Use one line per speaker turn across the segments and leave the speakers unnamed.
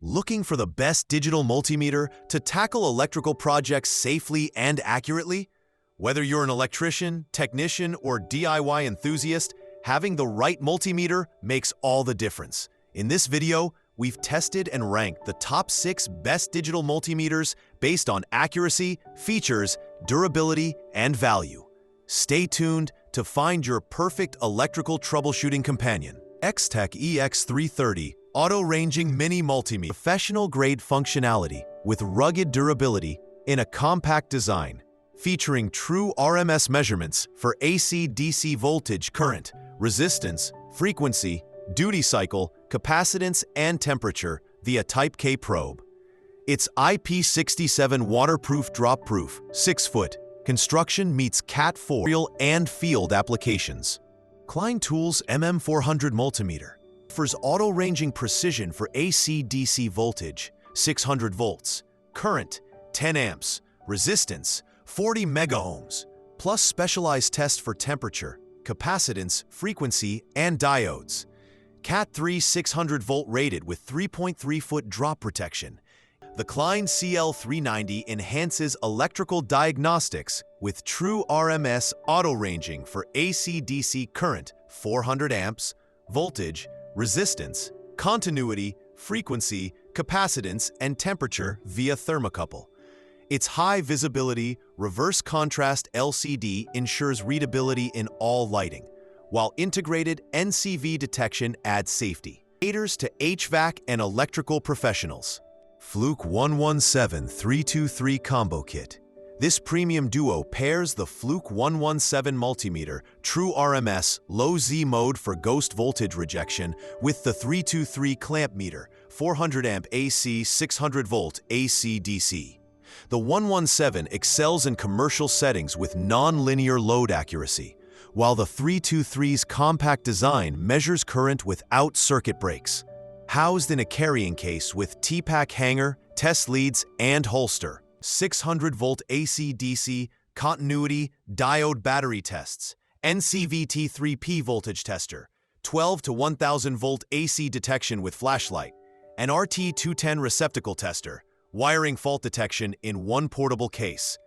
Looking for the best digital multimeter to tackle electrical projects safely and accurately? Whether you're an electrician, technician, or DIY enthusiast, having the right multimeter makes all the difference. In this video, we've tested and ranked the top 6 best digital multimeters based on accuracy, features, durability, and value. Stay tuned to find your perfect electrical troubleshooting companion. Extech EX330 Autoranging Mini Multimeter. Professional-grade functionality with rugged durability in a compact design, featuring True-RMS measurements for AC/DC voltage, current, resistance, frequency, duty cycle, capacitance, and temperature via Type K probe. It's IP67 waterproof, drop-proof, 6-foot. Construction meets Cat 4 real and field applications. Klein Tools MM400 multimeter offers auto-ranging precision for AC/DC voltage, 600 volts, current, 10 amps, resistance, 40 megaohms, plus specialized tests for temperature, capacitance, frequency, and diodes. Cat 3 600-volt rated with 3.3-foot drop protection. The Klein CL390 enhances electrical diagnostics with True-RMS auto-ranging for AC/DC current, 400 amps, voltage, resistance, continuity, frequency, capacitance, and temperature via thermocouple. Its high visibility, reverse contrast LCD ensures readability in all lighting, while integrated NCV detection adds safety. Caters to HVAC and electrical professionals. Fluke 117323 Combo Kit. This premium duo pairs the Fluke 117 multimeter, True-RMS, low Z mode for ghost voltage rejection, with the 323 clamp meter, 400 amp AC, 600 volt AC/DC. The 117 excels in commercial settings with non-linear load accuracy, while the 323's compact design measures current without circuit breaks. Housed in a carrying case with T-Pack hanger, test leads, and holster. 600-volt AC/DC, continuity, diode battery tests, NCVT3P voltage tester, 12 to 1000-volt AC detection with flashlight, an RT210 receptacle tester, wiring fault detection in one portable case.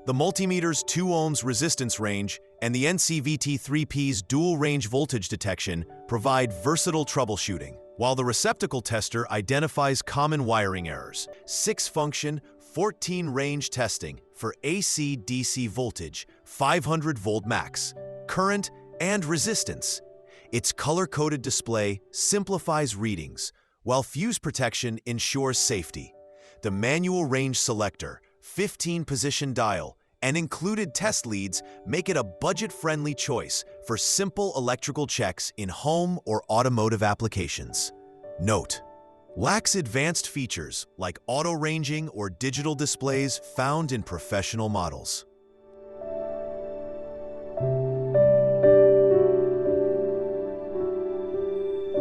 The multimeter's 2 ohms resistance range and the NCVT3P's dual range voltage detection provide versatile troubleshooting, while the receptacle tester identifies common wiring errors. 6-function, 14-range testing for AC/DC voltage, 500-volt max, current, and resistance. Its color-coded display simplifies readings, while fuse protection ensures safety. The manual range selector, 15-position dial, and included test leads make it a budget-friendly choice for simple electrical checks in home or automotive applications. Note: lacks advanced features like auto-ranging or digital displays found in professional models.